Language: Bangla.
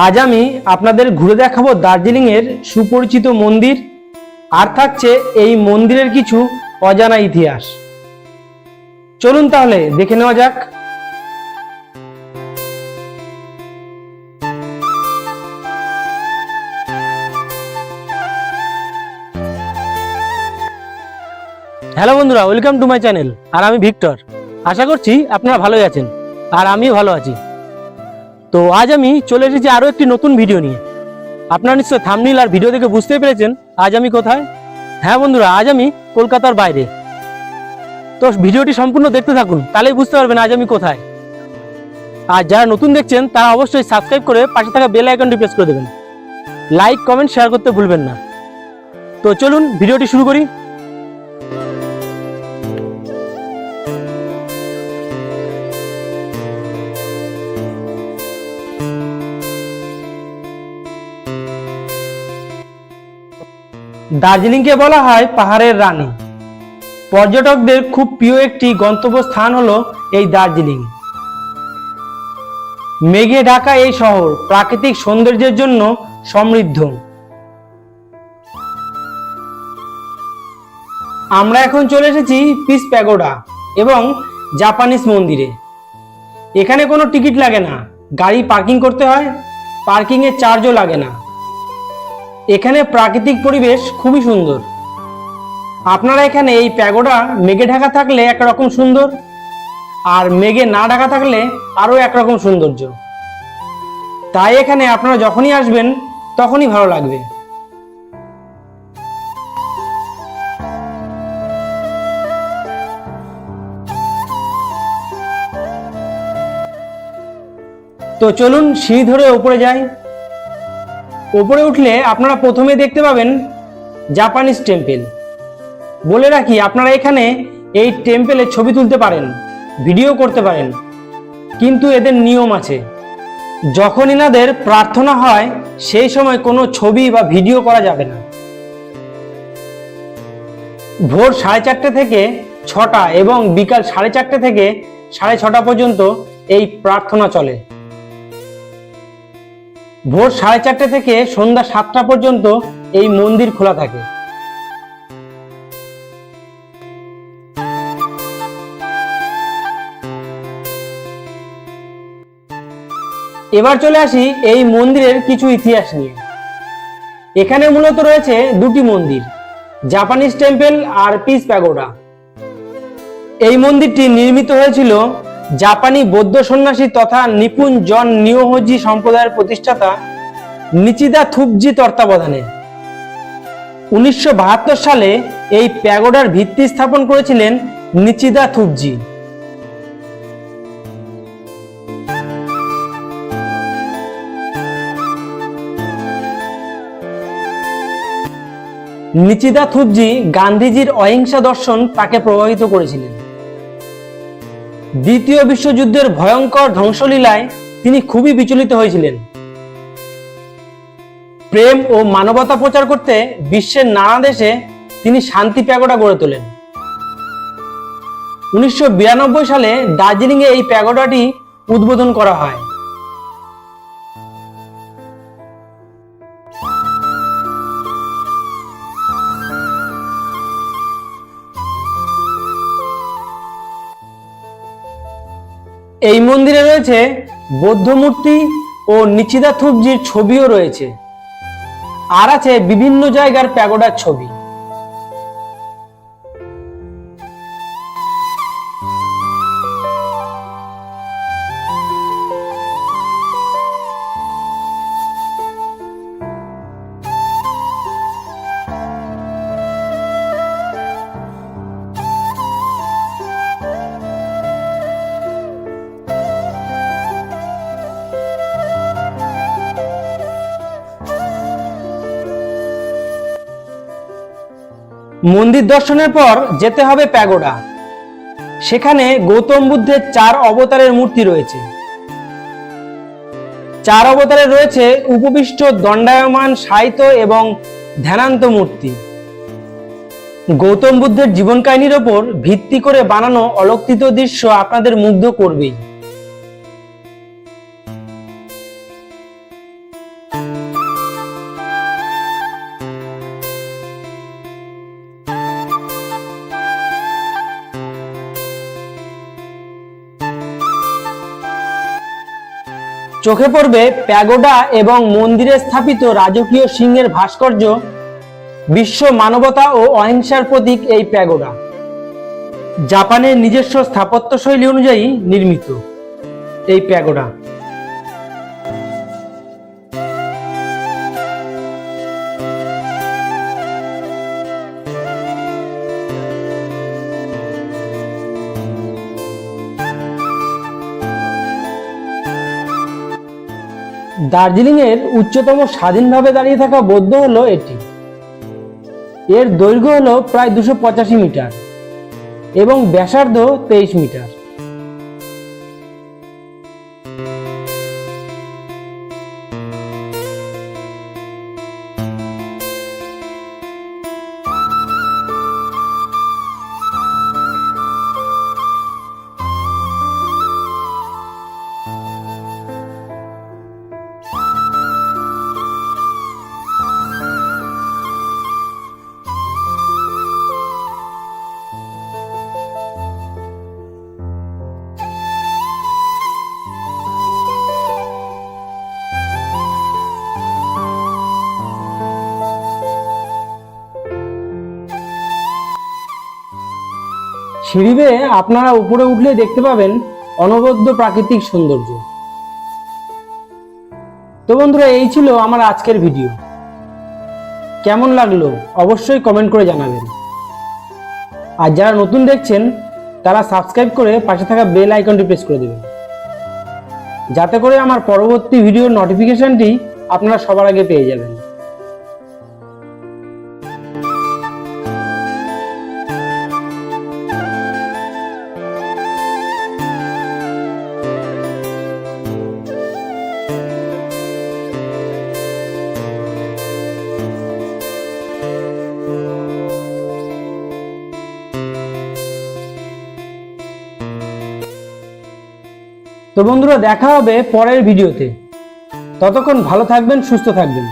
আজ আমি আপনাদের ঘুরে দেখাবো দার্জিলিং এর সুপরিচিত মন্দির, আর থাকছে এই মন্দিরের কিছু অজানা ইতিহাস। চলুন তাহলে দেখে নেওয়া যাক। হ্যালো বন্ধুরা, ওয়েলকাম টু মাই চ্যানেল। আর আমি ভিক্টর। আশা করছি আপনারা ভালোই আছেন, আর আমিও ভালো আছি। তো আজ আমি চলে এসেছি আরও একটি নতুন ভিডিও নিয়ে। আপনারা নিশ্চয় থাম্বনেইল আর ভিডিও দেখে বুঝতে পেরেছেন আজ আমি কোথায়। হ্যাঁ বন্ধুরা, আজ আমি কলকাতার বাইরে। তো ভিডিওটি সম্পূর্ণ দেখতে থাকুন, তাহলেই বুঝতে পারবেন আজ আমি কোথায়। আর যারা নতুন দেখছেন তারা অবশ্যই সাবস্ক্রাইব করে পাশে থাকা বেল আইকনটি প্রেস করে দেবেন। লাইক, কমেন্ট, শেয়ার করতে ভুলবেন না। তো চলুন ভিডিওটি শুরু করি। দার্জিলিংকে বলা হয় পাহাড়ের রানী। পর্যটকদের খুব প্রিয় একটি গন্তব্য স্থান হলো এই দার্জিলিং। মেঘে ঢাকা এই শহর প্রাকৃতিক সৌন্দর্যের জন্য সমৃদ্ধ। আমরা এখন চলে এসেছি পিস প্যাগোডা এবং জাপানিজ মন্দিরে। এখানে কোনো টিকিট লাগে না, গাড়ি পার্কিং করতে হয়, পার্কিং এর চার্জও লাগে না। এখানে প্রাকৃতিক পরিবেশ খুবই সুন্দর। আপনারা এখানে এই প্যাগোডা মেঘে ঢাকা থাকলে একরকম সুন্দর, আর মেঘে না ঢাকা থাকলে আরো একরকম সৌন্দর্য। তাই এখানে আপনারা যখনই আসবেন তখনই ভালো লাগবে। তো চলুন সিঁড়ি ধরে উপরে যাই। উপরে উঠলে আপনারা প্রথমে দেখতে পাবেন জাপানিজ টেম্পল। বলে রাখি, আপনারা এখানে এই টেম্পলে ছবি তুলতে পারেন, ভিডিও করতে পারেন, কিন্তু এদের নিয়ম আছে। যখন এনাদের প্রার্থনা হয় সেই সময় কোনো ছবি বা ভিডিও করা যাবে না। ভোর 4:30 থেকে 6টা এবং বিকাল 4:30 থেকে 6:30 পর্যন্ত এই প্রার্থনা চলে। ভোর 4:30 থেকে সন্ধ্যা 7টা পর্যন্ত এই মন্দির খোলা থাকে। এবার চলে আসি এই মন্দিরের কিছু ইতিহাস নিয়ে। এখানে মূলত রয়েছে দুটি মন্দির, জাপানিজ টেম্পল আর পিস প্যাগোডা। এই মন্দিরটি নির্মিত হয়েছিল জাপানি বৌদ্ধ সন্ন্যাসী তথা নিপুণ জন নিওহোজি সম্প্রদায়ের প্রতিষ্ঠাতা নিচিদা থুপজি তত্ত্বাবধানে। 1972 সালে এই প্যাগোডার ভিত্তি স্থাপন করেছিলেন নিচিদা থুপজি। নিচিদা থুপজি গান্ধীজির অহিংসা দর্শন তাকে প্রভাবিত করেছিলেন। দ্বিতীয় বিশ্বযুদ্ধের ভয়ঙ্কর ধ্বংসলীলায় তিনি খুবই বিচলিত হয়েছিলেন। প্রেম ও মানবতা প্রচার করতে বিশ্বের নানা দেশে তিনি শান্তি প্যাগোডা গড়ে তোলেন। 1992 সালে দার্জিলিং এ এই প্যাগোডাটি উদ্বোধন করা হয়। এই মন্দিরে রয়েছে বৌদ্ধ মূর্তি ও নিচিদা থুপজির ছবিও রয়েছে, আর আছে বিভিন্ন জায়গার প্যাগোডার ছবি। মন্দির দর্শনের পর যেতে হবে প্যাগোডা। সেখানে গৌতম বুদ্ধের 4 অবতারের মূর্তি রয়েছে। 4 অবতারে রয়েছে উপবিষ্ট, দণ্ডায়মান, শায়িত এবং ধ্যানান্ত মূর্তি। গৌতম বুদ্ধের জীবন কাহিনীর ওপর ভিত্তি করে বানানো অলৌকিক দৃশ্য আপনাদের মুগ্ধ করবেই। চোখে পড়বে প্যাগোডা এবং মন্দিরে স্থাপিত রাজকীয় সিংহের ভাস্কর্য। বিশ্ব মানবতা ও অহিংসার প্রতীক এই প্যাগোডা জাপানের নিজস্ব স্থাপত্য শৈলী অনুযায়ী নির্মিত এই প্যাগোডা। দার্জিলিং এর উচ্চতম স্বাধীনভাবে দাঁড়িয়ে থাকা বৌদ্ধ হলো এটি। এর দৈর্ঘ্য হলো প্রায় 285 মিটার এবং ব্যাসার্ধ 23 মিটার। সিঁড়ি বেয়ে আপনারা উপরে উঠলে দেখতে পাবেন অনবদ্য প্রাকৃতিক সৌন্দর্য। তো বন্ধুরা, এই ছিল আমার আজকের ভিডিও। কেমন লাগলো অবশ্যই কমেন্ট করে জানাবেন। আর যারা নতুন দেখছেন তারা সাবস্ক্রাইব করে পাশে থাকা বেল আইকনটি প্রেস করে দেবেন, যাতে করে আমার পরবর্তী ভিডিওর নোটিফিকেশনটি আপনারা সবার আগে পেয়ে যাবেন। তো বন্ধুরা, দেখা হবে পরের ভিডিওতে। ততক্ষণ ভালো থাকবেন, সুস্থ থাকবেন।